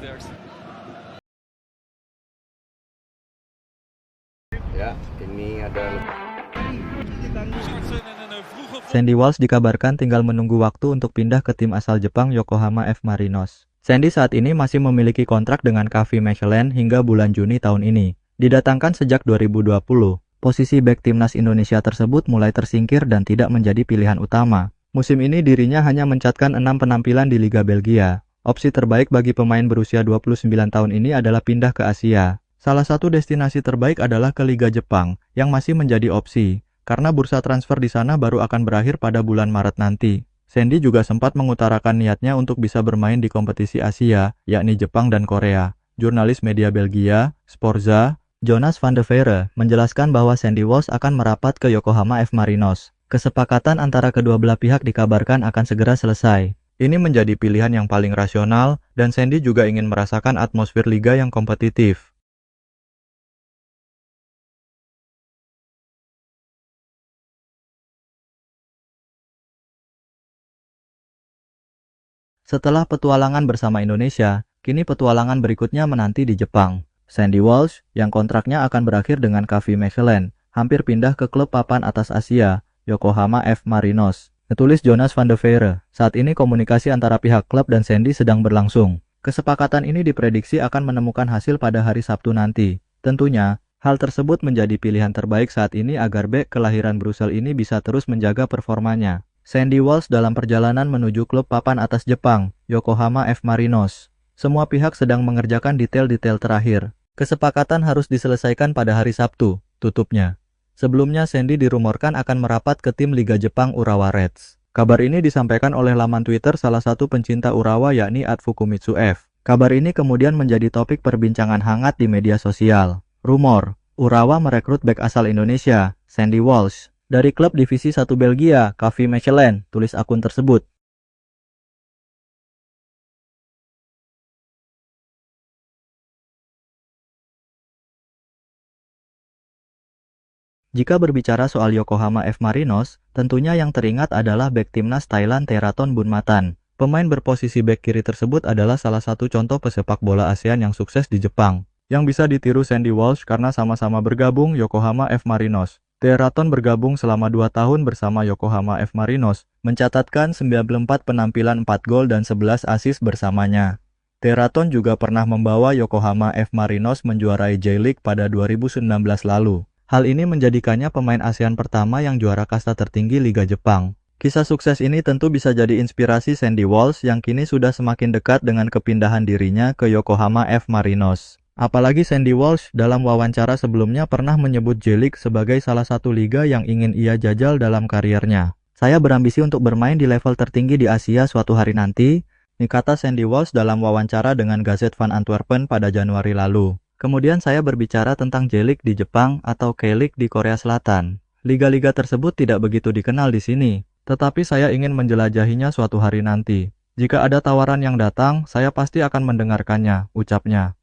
Ya, ini ada Sandy Walsh dikabarkan tinggal menunggu waktu untuk pindah ke tim asal Jepang Yokohama F. Marinos. Sandy saat ini masih memiliki kontrak dengan KV Mechelen hingga bulan Juni tahun ini. Didatangkan sejak 2020, posisi bek timnas Indonesia tersebut mulai tersingkir dan tidak menjadi pilihan utama. Musim ini dirinya hanya mencatatkan 6 penampilan di Liga Belgia. Opsi terbaik bagi pemain berusia 29 tahun ini adalah pindah ke Asia. Salah satu destinasi terbaik adalah ke Liga Jepang, yang masih menjadi opsi, karena bursa transfer di sana baru akan berakhir pada bulan Maret nanti. Sandy juga sempat mengutarakan niatnya untuk bisa bermain di kompetisi Asia, yakni Jepang dan Korea. Jurnalis media Belgia, Sporza, Jonas van de Veere, menjelaskan bahwa Sandy Walsh akan merapat ke Yokohama F. Marinos. Kesepakatan antara kedua belah pihak dikabarkan akan segera selesai. Ini menjadi pilihan yang paling rasional, dan Sandy juga ingin merasakan atmosfer liga yang kompetitif. Setelah petualangan bersama Indonesia, kini petualangan berikutnya menanti di Jepang. Sandy Walsh, yang kontraknya akan berakhir dengan KV Mechelen, hampir pindah ke klub papan atas Asia, Yokohama F. Marinos. Ketulis Jonas van de Veere, saat ini komunikasi antara pihak klub dan Sandy sedang berlangsung. Kesepakatan ini diprediksi akan menemukan hasil pada hari Sabtu nanti. Tentunya, hal tersebut menjadi pilihan terbaik saat ini agar bek kelahiran Brussels ini bisa terus menjaga performanya. Sandy Walsh dalam perjalanan menuju klub papan atas Jepang, Yokohama F. Marinos. Semua pihak sedang mengerjakan detail-detail terakhir. Kesepakatan harus diselesaikan pada hari Sabtu, tutupnya. Sebelumnya Sandy dirumorkan akan merapat ke tim Liga Jepang Urawa Reds. Kabar ini disampaikan oleh laman Twitter salah satu pencinta Urawa yakni @fukumitsu F. Kabar ini kemudian menjadi topik perbincangan hangat di media sosial. Rumor, Urawa merekrut bek asal Indonesia, Sandy Walsh, dari klub divisi 1 Belgia, KV Mechelen, tulis akun tersebut. Jika berbicara soal Yokohama F. Marinos, tentunya yang teringat adalah bek timnas Thailand Theraton Bunmatan. Pemain berposisi bek kiri tersebut adalah salah satu contoh pesepak bola ASEAN yang sukses di Jepang, yang bisa ditiru Sandy Walsh karena sama-sama bergabung Yokohama F. Marinos. Theraton bergabung selama 2 tahun bersama Yokohama F. Marinos, mencatatkan 94 penampilan 4 gol dan 11 assist bersamanya. Theraton juga pernah membawa Yokohama F. Marinos menjuarai J-League pada 2019 lalu. Hal ini menjadikannya pemain ASEAN pertama yang juara kasta tertinggi Liga Jepang. Kisah sukses ini tentu bisa jadi inspirasi Sandy Walsh yang kini sudah semakin dekat dengan kepindahan dirinya ke Yokohama F. Marinos. Apalagi Sandy Walsh dalam wawancara sebelumnya pernah menyebut J-League sebagai salah satu liga yang ingin ia jajal dalam kariernya. Saya berambisi untuk bermain di level tertinggi di Asia suatu hari nanti, kata Sandy Walsh dalam wawancara dengan Gazette van Antwerpen pada Januari lalu. Kemudian saya berbicara tentang J-League di Jepang atau K-League di Korea Selatan. Liga-liga tersebut tidak begitu dikenal di sini, tetapi saya ingin menjelajahinya suatu hari nanti. Jika ada tawaran yang datang, saya pasti akan mendengarkannya, ucapnya.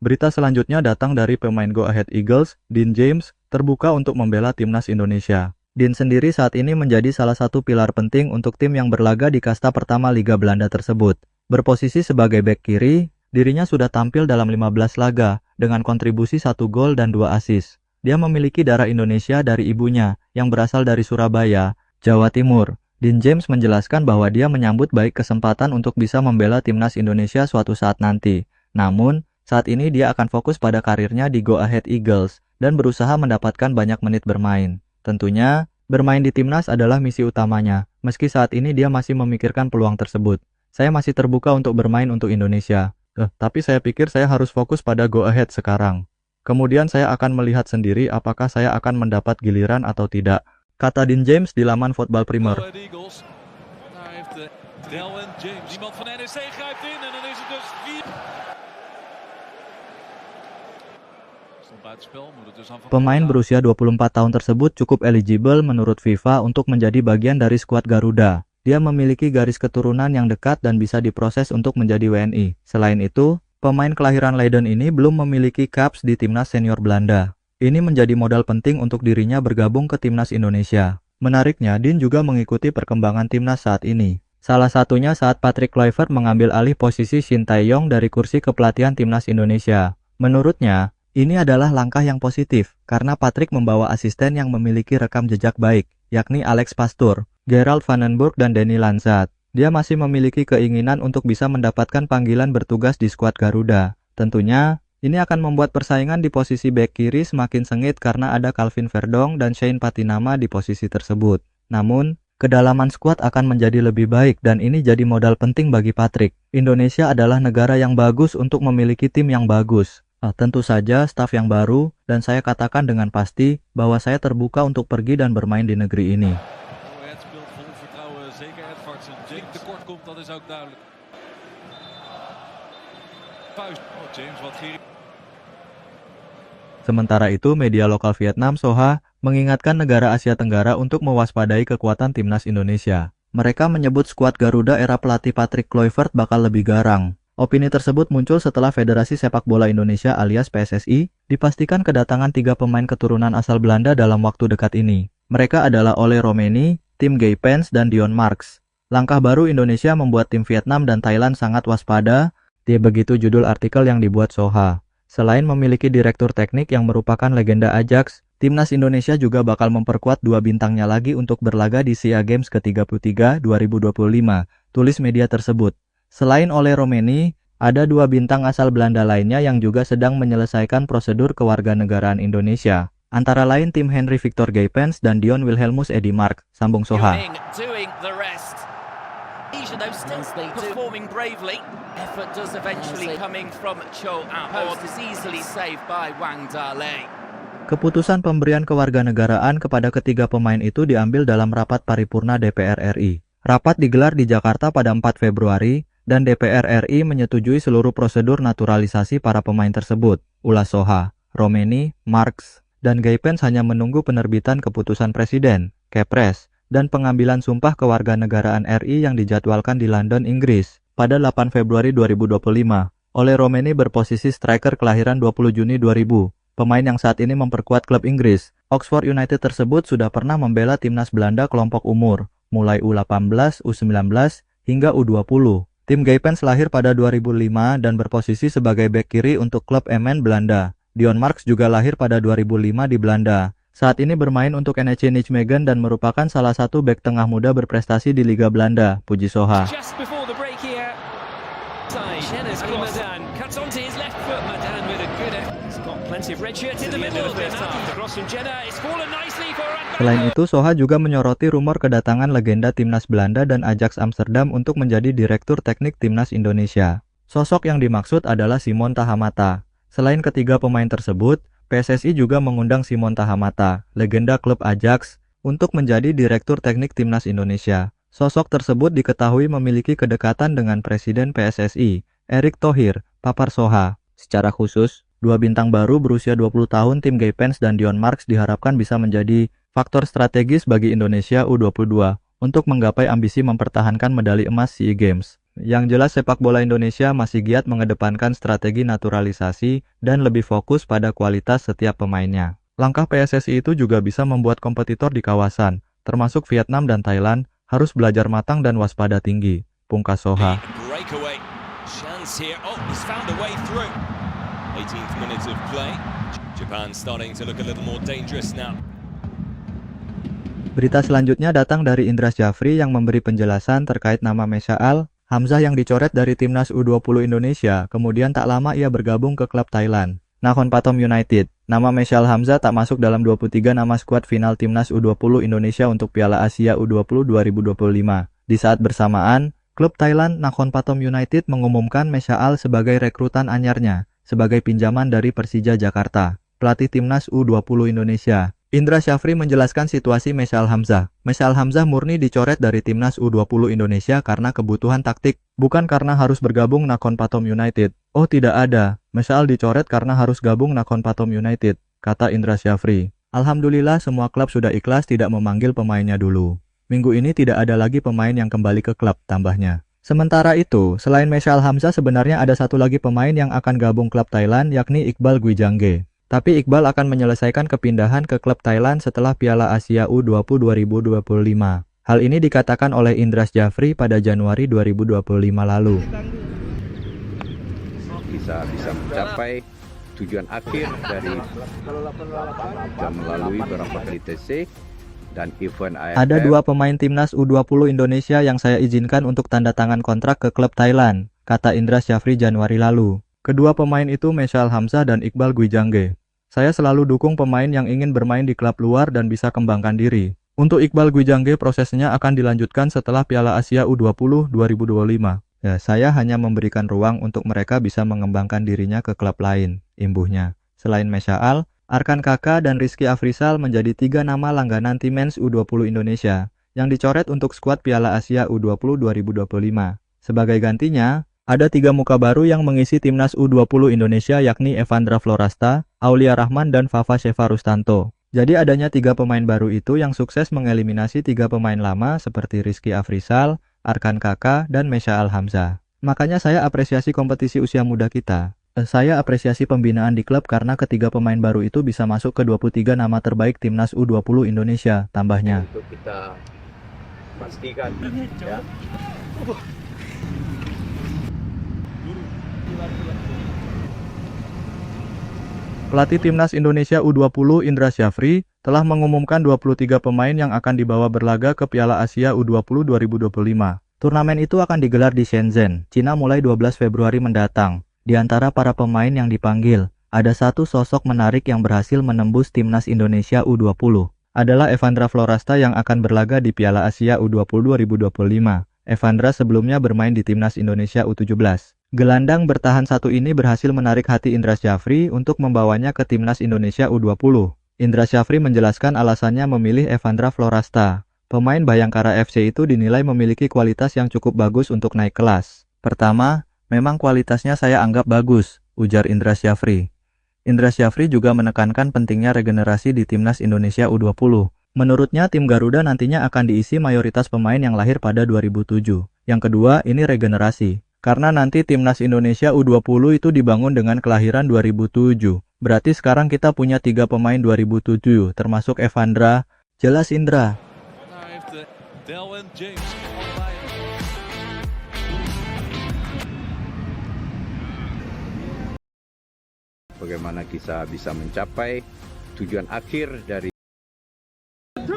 Berita selanjutnya datang dari pemain Go Ahead Eagles, Dean James, terbuka untuk membela timnas Indonesia. Dean sendiri saat ini menjadi salah satu pilar penting untuk tim yang berlaga di kasta pertama Liga Belanda tersebut. Berposisi sebagai bek kiri, dirinya sudah tampil dalam 15 laga, dengan kontribusi 1 gol dan 2 assist. Dia memiliki darah Indonesia dari ibunya, yang berasal dari Surabaya, Jawa Timur. Dean James menjelaskan bahwa dia menyambut baik kesempatan untuk bisa membela timnas Indonesia suatu saat nanti. Namun, saat ini dia akan fokus pada karirnya di Go Ahead Eagles dan berusaha mendapatkan banyak menit bermain. Tentunya, bermain di timnas adalah misi utamanya, meski saat ini dia masih memikirkan peluang tersebut. Saya masih terbuka untuk bermain untuk Indonesia. Tapi saya pikir saya harus fokus pada Go Ahead sekarang. Kemudian saya akan melihat sendiri apakah saya akan mendapat giliran atau tidak, kata Dean James di laman Voetbal Primer. Pemain berusia 24 tahun tersebut cukup eligible menurut FIFA untuk menjadi bagian dari skuad Garuda. Dia memiliki garis keturunan yang dekat dan bisa diproses untuk menjadi WNI. Selain itu, pemain kelahiran Leiden ini belum memiliki caps di timnas senior Belanda. Ini menjadi modal penting untuk dirinya bergabung ke timnas Indonesia. Menariknya, Dean juga mengikuti perkembangan timnas saat ini. Salah satunya saat Patrick Kluivert mengambil alih posisi Shin Tae-yong dari kursi kepelatihan timnas Indonesia. Menurutnya, ini adalah langkah yang positif, karena Patrick membawa asisten yang memiliki rekam jejak baik, yakni Alex Pastoor, Gerald Van den Burg dan Danny Lanzat. Dia masih memiliki keinginan untuk bisa mendapatkan panggilan bertugas di skuad Garuda. Tentunya, ini akan membuat persaingan di posisi bek kiri semakin sengit karena ada Calvin Verdong dan Shane Patinama di posisi tersebut. Namun, kedalaman skuad akan menjadi lebih baik dan ini jadi modal penting bagi Patrick. Indonesia adalah negara yang bagus untuk memiliki tim yang bagus. Tentu saja staf yang baru, dan saya katakan dengan pasti bahwa saya terbuka untuk pergi dan bermain di negeri ini. Sementara itu, media lokal Vietnam Soha mengingatkan negara Asia Tenggara untuk mewaspadai kekuatan timnas Indonesia. Mereka menyebut skuad Garuda era pelatih Patrick Kluivert bakal lebih garang. Opini tersebut muncul setelah Federasi Sepak Bola Indonesia alias PSSI dipastikan kedatangan 3 pemain keturunan asal Belanda dalam waktu dekat ini. Mereka adalah Ole Romeni, Tim Gaypens, dan Dion Marks. Langkah baru Indonesia membuat tim Vietnam dan Thailand sangat waspada, begitu judul artikel yang dibuat Soha. Selain memiliki direktur teknik yang merupakan legenda Ajax, timnas Indonesia juga bakal memperkuat 2 bintangnya lagi untuk berlaga di SEA Games ke-33 2025, tulis media tersebut. Selain Ole Romeni, ada 2 bintang asal Belanda lainnya yang juga sedang menyelesaikan prosedur kewarganegaraan Indonesia. Antara lain Tim Henry Victor Gaypens dan Dion Wilhelmus Eddie Mark, sambung Soha. Keputusan pemberian kewarganegaraan kepada ketiga pemain itu diambil dalam rapat paripurna DPR RI. Rapat digelar di Jakarta pada 4 Februari, dan DPR RI menyetujui seluruh prosedur naturalisasi para pemain tersebut, ulas Soha. Romeni, Marks, dan Gaypens hanya menunggu penerbitan keputusan Presiden, Kepres, dan pengambilan sumpah kewarganegaraan RI yang dijadwalkan di London, Inggris, pada 8 Februari 2025. Ole Romeni berposisi striker kelahiran 20 Juni 2000. Pemain yang saat ini memperkuat klub Inggris, Oxford United tersebut sudah pernah membela timnas Belanda kelompok umur, mulai U18, U19, hingga U20. Tim Gaypens lahir pada 2005 dan berposisi sebagai bek kiri untuk klub Emmen Belanda. Dion Marks juga lahir pada 2005 di Belanda. Saat ini bermain untuk NEC Nijmegen dan merupakan salah satu bek tengah muda berprestasi di Liga Belanda, puji Soha. Selain itu, Soha juga menyoroti rumor kedatangan legenda timnas Belanda dan Ajax Amsterdam untuk menjadi direktur teknik timnas Indonesia. Sosok yang dimaksud adalah Simon Tahamata. Selain ketiga pemain tersebut, PSSI juga mengundang Simon Tahamata, legenda klub Ajax, untuk menjadi direktur teknik timnas Indonesia. Sosok tersebut diketahui memiliki kedekatan dengan Presiden PSSI, Erick Thohir, papar Soha. Secara khusus, 2 bintang baru berusia 20 tahun Tim Gaypens dan Dion Marks diharapkan bisa menjadi faktor strategis bagi Indonesia U22 untuk menggapai ambisi mempertahankan medali emas SEA Games. Yang jelas sepak bola Indonesia masih giat mengedepankan strategi naturalisasi dan lebih fokus pada kualitas setiap pemainnya. Langkah PSSI itu juga bisa membuat kompetitor di kawasan, termasuk Vietnam dan Thailand, harus belajar matang dan waspada tinggi, pungkas Soha. 18th minute of play. Japan starting to look a little more dangerous now. Berita selanjutnya datang dari Indra Syafri yang memberi penjelasan terkait nama Mesha'al Hamzah yang dicoret dari timnas U20 Indonesia, kemudian tak lama ia bergabung ke klub Thailand, Nakhon Pathom United. Nama Mesha'al Hamzah tak masuk dalam 23 nama skuad final timnas U20 Indonesia untuk Piala Asia U20 2025. Di saat bersamaan, klub Thailand Nakhon Pathom United mengumumkan Mesha'al sebagai rekrutan anyarnya, sebagai pinjaman dari Persija Jakarta, pelatih timnas U20 Indonesia. Indra Syafri menjelaskan situasi Mesha'al Hamzah. Mesha'al Hamzah murni dicoret dari timnas U20 Indonesia karena kebutuhan taktik, bukan karena harus bergabung Nakhon Pathom United. Oh tidak ada, Mesha'al dicoret karena harus gabung Nakhon Pathom United, kata Indra Syafri. Alhamdulillah semua klub sudah ikhlas tidak memanggil pemainnya dulu. Minggu ini tidak ada lagi pemain yang kembali ke klub, tambahnya. Sementara itu, selain Mesha'al Hamzah sebenarnya ada satu lagi pemain yang akan gabung klub Thailand yakni Iqbal Gwijangge. Tapi Iqbal akan menyelesaikan kepindahan ke klub Thailand setelah Piala Asia U20 2025. Hal ini dikatakan oleh Indras Jafri pada Januari 2025 lalu. Bisa mencapai tujuan akhir dari melalui beberapa kali TC dan event AFF. Ada 2 pemain timnas U20 Indonesia yang saya izinkan untuk tanda tangan kontrak ke klub Thailand, kata Indras Jafri Januari lalu. Kedua pemain itu Meshal Hamzah dan Iqbal Gwijangge. Saya selalu dukung pemain yang ingin bermain di klub luar dan bisa kembangkan diri. Untuk Iqbal Gwijangge prosesnya akan dilanjutkan setelah Piala Asia U20 2025. Ya, saya hanya memberikan ruang untuk mereka bisa mengembangkan dirinya ke klub lain, imbuhnya. Selain Meshal, Arkan Kaka dan Rizky Afrizal menjadi 3 nama langganan Timnas U20 Indonesia yang dicoret untuk skuad Piala Asia U20 2025. Sebagai gantinya, ada 3 muka baru yang mengisi Timnas U20 Indonesia yakni Evandra Florasta, Aulia Rahman dan Fafa Sheva Rustanto. Jadi adanya 3 pemain baru itu yang sukses mengeliminasi 3 pemain lama seperti Rizky Afrizal, Arkan Kaka, dan Meshal Hamzah. Makanya saya apresiasi kompetisi usia muda kita. Saya apresiasi pembinaan di klub karena ketiga pemain baru itu bisa masuk ke 23 nama terbaik Timnas U20 Indonesia, tambahnya. Untuk kita pastikan ya. Pelatih Timnas Indonesia U20 Indras Jafri telah mengumumkan 23 pemain yang akan dibawa berlaga ke Piala Asia U20 2025. Turnamen itu akan digelar di Shenzhen, Cina mulai 12 Februari mendatang. Di antara para pemain yang dipanggil, ada satu sosok menarik yang berhasil menembus Timnas Indonesia U20. Adalah Evandra Florasta yang akan berlaga di Piala Asia U20 2025. Evandra sebelumnya bermain di Timnas Indonesia U17. Gelandang bertahan satu ini berhasil menarik hati Indras Jafri untuk membawanya ke Timnas Indonesia U20. Indras Jafri menjelaskan alasannya memilih Evandra Florasta. Pemain Bayangkara FC itu dinilai memiliki kualitas yang cukup bagus untuk naik kelas. Pertama, memang kualitasnya saya anggap bagus, ujar Indras Jafri. Indras Jafri juga menekankan pentingnya regenerasi di Timnas Indonesia U20. Menurutnya tim Garuda nantinya akan diisi mayoritas pemain yang lahir pada 2007. Yang kedua, ini regenerasi. Karena nanti Timnas Indonesia U20 itu dibangun dengan kelahiran 2007. Berarti sekarang kita punya 3 pemain 2007, termasuk Evandra. Jelas Indra? Bagaimana kita bisa mencapai tujuan akhir dari Een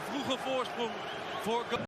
vroege voorsprong voor